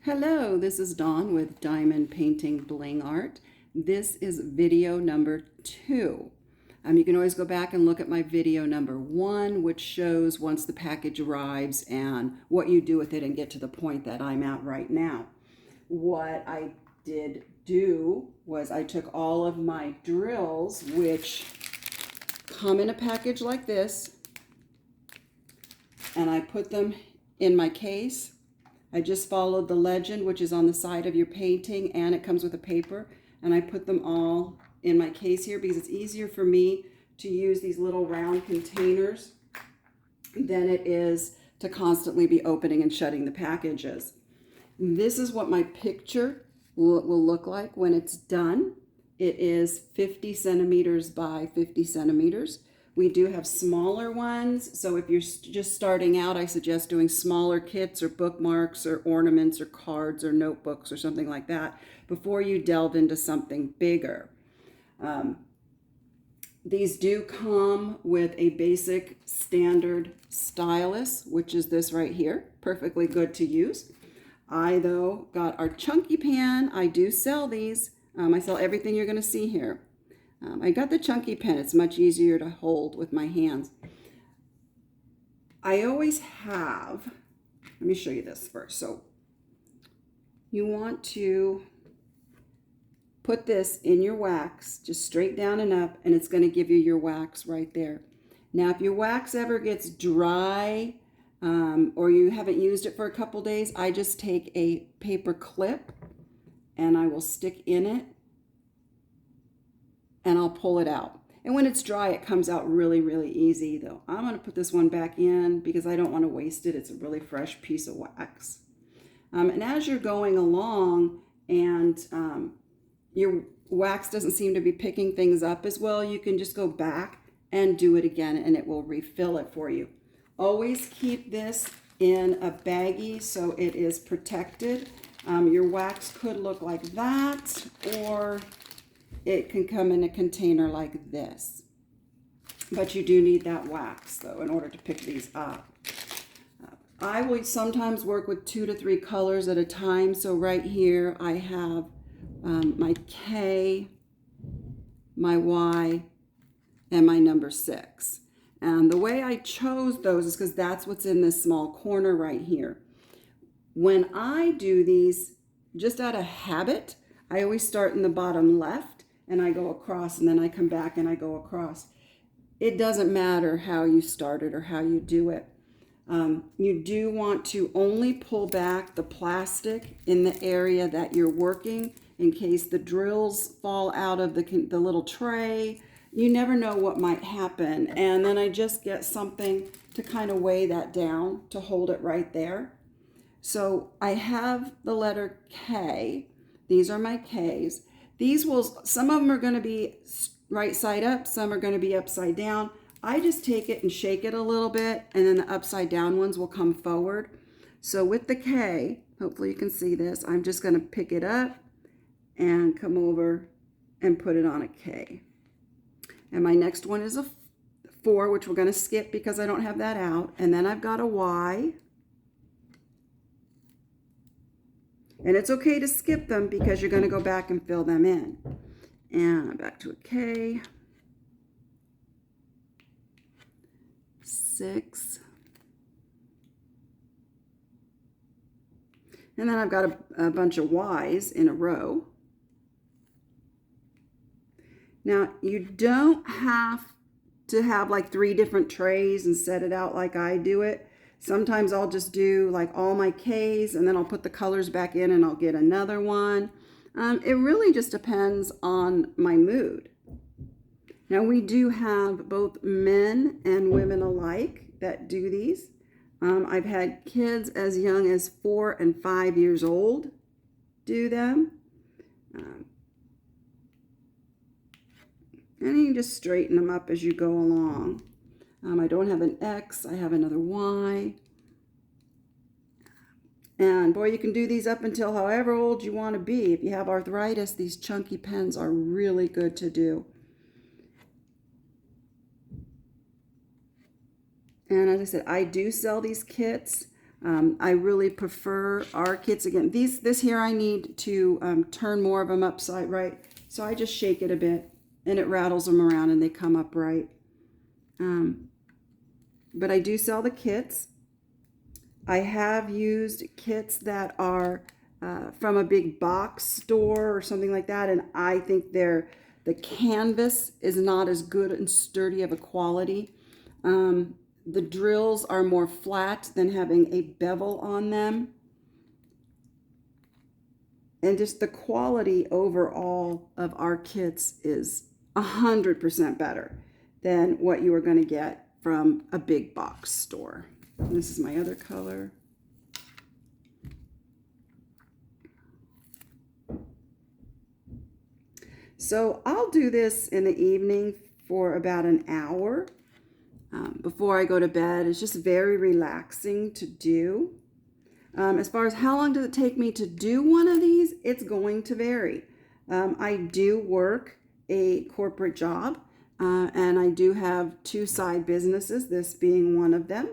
Hello, this is Dawn with Diamond Painting Bling Art. This is video number 2. You can always go back and look at my video number 1, which shows once the package arrives and what you do with it and get to the point that I'm at right now. What I did do was I took all of my drills, which come in a package like this, and I put them in my case. I just followed the legend, which is on the side of your painting, and it comes with a paper. And I put them all in my case here because it's easier for me to use these little round containers than it is to constantly be opening and shutting the packages. This is what my picture will look like when it's done. It is 50 centimeters by 50 centimeters. We do have smaller ones, so if you're just starting out, I suggest doing smaller kits or bookmarks or ornaments or cards or notebooks or something like that before you delve into something bigger. These do come with a basic standard stylus, which is this right here, perfectly good to use. I, though, got our chunky pan. I do sell these. I sell everything you're going to see here. I got the chunky pen. It's much easier to hold with my hands. I always have, let me show you this first. So you want to put this in your wax, just straight down and up, and it's going to give you your wax right there. Now, if your wax ever gets dry or you haven't used it for a couple days, I just take a paper clip and I will stick in it, and I'll pull it out. And when it's dry, it comes out really, really easy, though. I'm going to put this one back in because I don't want to waste it. It's a really fresh piece of wax. And as you're going along and your wax doesn't seem to be picking things up as well, you can just go back and do it again, and it will refill it for you. Always keep this in a baggie so it is protected. Your wax could look like that, or it can come in a container like this. But you do need that wax, though, in order to pick these up. I will sometimes work with 2 to 3 colors at a time. So right here I have my K, my Y, and my number 6. And the way I chose those is because that's what's in this small corner right here. When I do these, just out of habit, I always start in the bottom left, and I go across, and then I come back and I go across. It doesn't matter how you start it or how you do it. You do want to only pull back the plastic in the area that you're working in case the drills fall out of the little tray. You never know what might happen. And then I just get something to kind of weigh that down to hold it right there. So I have the letter K. These are my Ks. These will, some of them are going to be right side up, some are going to be upside down. I just take it and shake it a little bit, and then the upside down ones will come forward. So with the K, hopefully you can see this, I'm just going to pick it up and come over and put it on a K. And my next one is a 4, which we're going to skip because I don't have that out. And then I've got a Y. And it's okay to skip them because you're going to go back and fill them in. And back to a K. 6. And then I've got a bunch of Y's in a row. Now, you don't have to have like 3 different trays and set it out like I do it. Sometimes I'll just do like all my Ks, and then I'll put the colors back in and I'll get another one. It really just depends on my mood. Now, we do have both men and women alike that do these. I've had kids as young as 4 and 5 years old do them. And you can just straighten them up as you go along. I don't have an X, I have another Y. And boy, you can do these up until however old you want to be. If you have arthritis, these chunky pens are really good to do. And as I said, I do sell these kits. I really prefer our kits. Again, this here I need to turn more of them upside right. So I just shake it a bit and it rattles them around and they come up right. But I do sell the kits. I have used kits that are from a big box store or something like that, and I think the canvas is not as good and sturdy of a quality. The drills are more flat than having a bevel on them. And just the quality overall of our kits is 100% better than what you are going to get from a big box store. And this is my other color. So I'll do this in the evening for about an hour before I go to bed. It's just very relaxing to do. As far as how long does it take me to do one of these, it's going to vary. I do work a corporate job, and I do have 2 side businesses, this being one of them.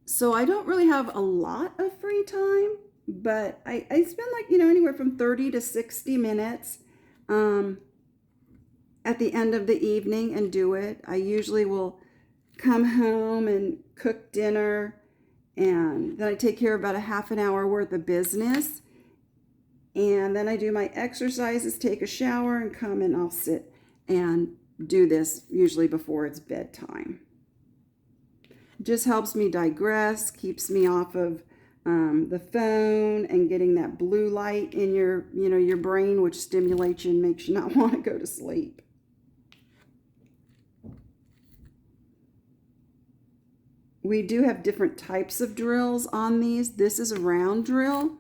So I don't really have a lot of free time, but I spend like, anywhere from 30 to 60 minutes at the end of the evening and do it. I usually will come home and cook dinner, and then I take care of about a half an hour worth of business. And then I do my exercises, take a shower, and come and I'll sit and do this usually before it's bedtime. It just helps me digress, keeps me off of the phone and getting that blue light in your brain, which stimulates you and makes you not want to go to sleep. We do have different types of drills on these. This is a round drill.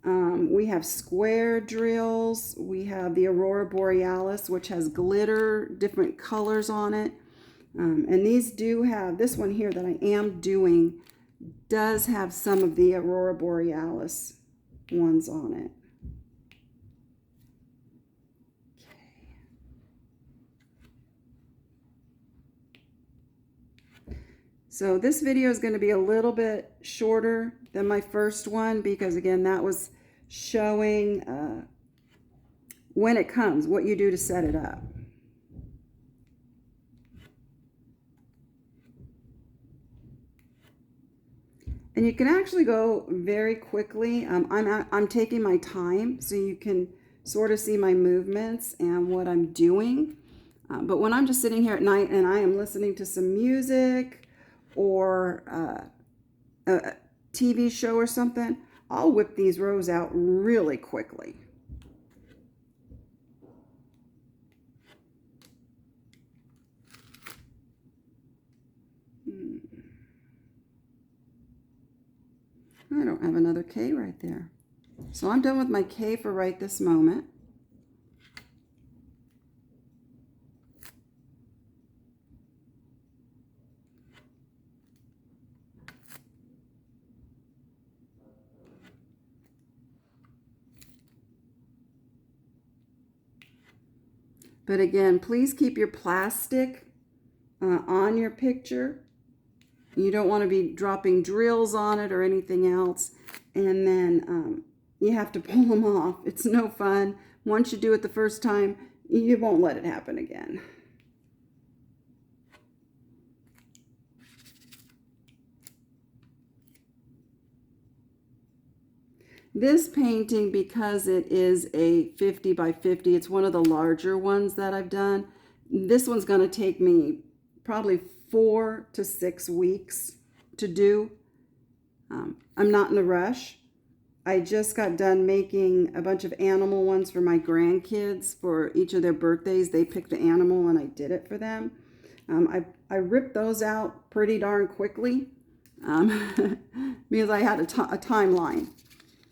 We have square drills. We have the Aurora Borealis, which has glitter, different colors on it. And these do have, this one here that I am doing does have some of the Aurora Borealis ones on it. So this video is going to be a little bit shorter than my first one because, again, that was showing when it comes, what you do to set it up. And you can actually go very quickly. I'm taking my time so you can sort of see my movements and what I'm doing. But when I'm just sitting here at night and I am listening to some music or a TV show or something, I'll whip these rows out really quickly. I don't have another K right there. So I'm done with my K for right this moment. But again, please keep your plastic on your picture. You don't want to be dropping drills on it or anything else. And then you have to pull them off. It's no fun. Once you do it the first time, you won't let it happen again. This painting, because it is a 50 by 50, it's one of the larger ones that I've done. This one's going to take me probably 4 to 6 weeks to do. I'm not in a rush. I just got done making a bunch of animal ones for my grandkids for each of their birthdays. They picked the animal and I did it for them. I ripped those out pretty darn quickly because I had a timeline.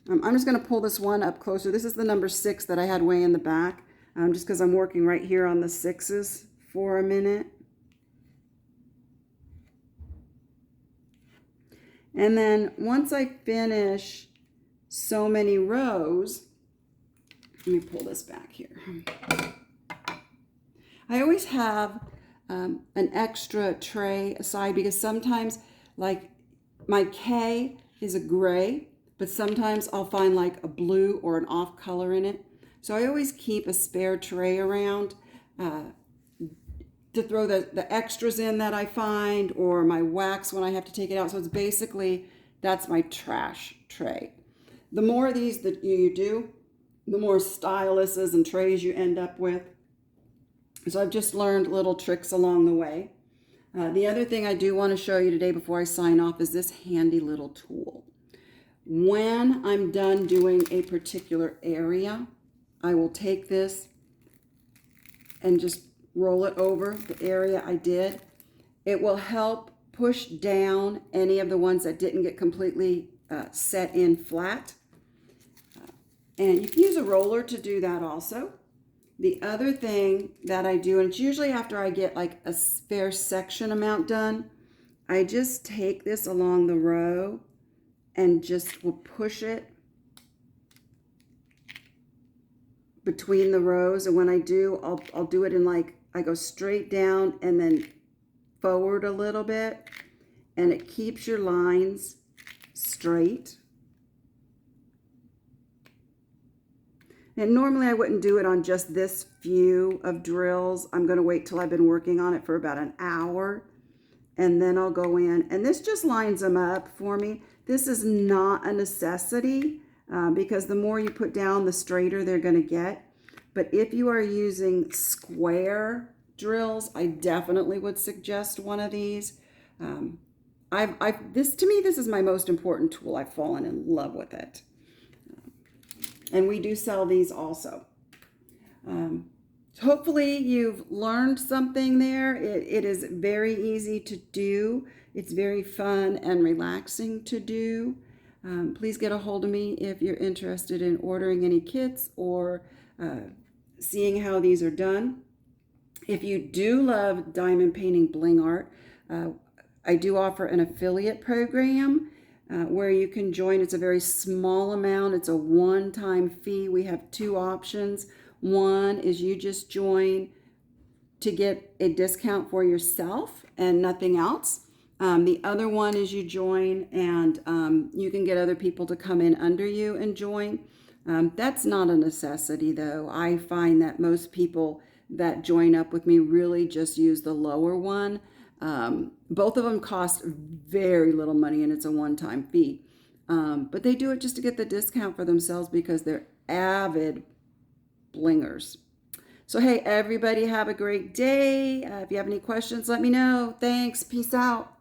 I'm just going to pull this one up closer. This is the number 6 that I had way in the back, just because I'm working right here on the 6s for a minute. And then once I finish so many rows, let me pull this back here. I always have an extra tray aside because sometimes, like, My K is a gray, but sometimes I'll find like a blue or an off color in it. So I always keep a spare tray around to throw the extras in that I find, or my wax when I have to take it out. So it's basically, that's my trash tray. The more of these that you do, the more styluses and trays you end up with. So I've just learned little tricks along the way. The other thing I do want to show you today before I sign off is this handy little tool. When I'm done doing a particular area, I will take this and just roll it over the area I did. It will help push down any of the ones that didn't get completely set in flat. And you can use a roller to do that also. The other thing that I do, and it's usually after I get like a spare section amount done, I just take this along the row and just will push it between the rows. And when I do, I'll do it in like, I go straight down and then forward a little bit, and it keeps your lines straight. And normally I wouldn't do it on just this few of drills. I'm going to wait till I've been working on it for about an hour, and then I'll go in, and this just lines them up for me. This is not a necessity because the more you put down, the straighter they're going to get. But if you are using square drills, I definitely would suggest one of these. This to me, this is my most important tool. I've fallen in love with it. And we do sell these also. Hopefully you've learned something there. It is very easy to do. It's very fun and relaxing to do. Please get a hold of me if you're interested in ordering any kits or seeing how these are done. If you do love diamond painting bling art, I do offer an affiliate program where you can join. It's a very small amount. It's a one-time fee. We have two options. One is you just join to get a discount for yourself and nothing else. The other one is you join and you can get other people to come in under you and join. That's not a necessity though. I find that most people that join up with me really just use the lower one. Both of them cost very little money and it's a one-time fee. But they do it just to get the discount for themselves because they're avid blingers. So, hey, everybody have a great day. If you have any questions, let me know. Thanks. Peace out.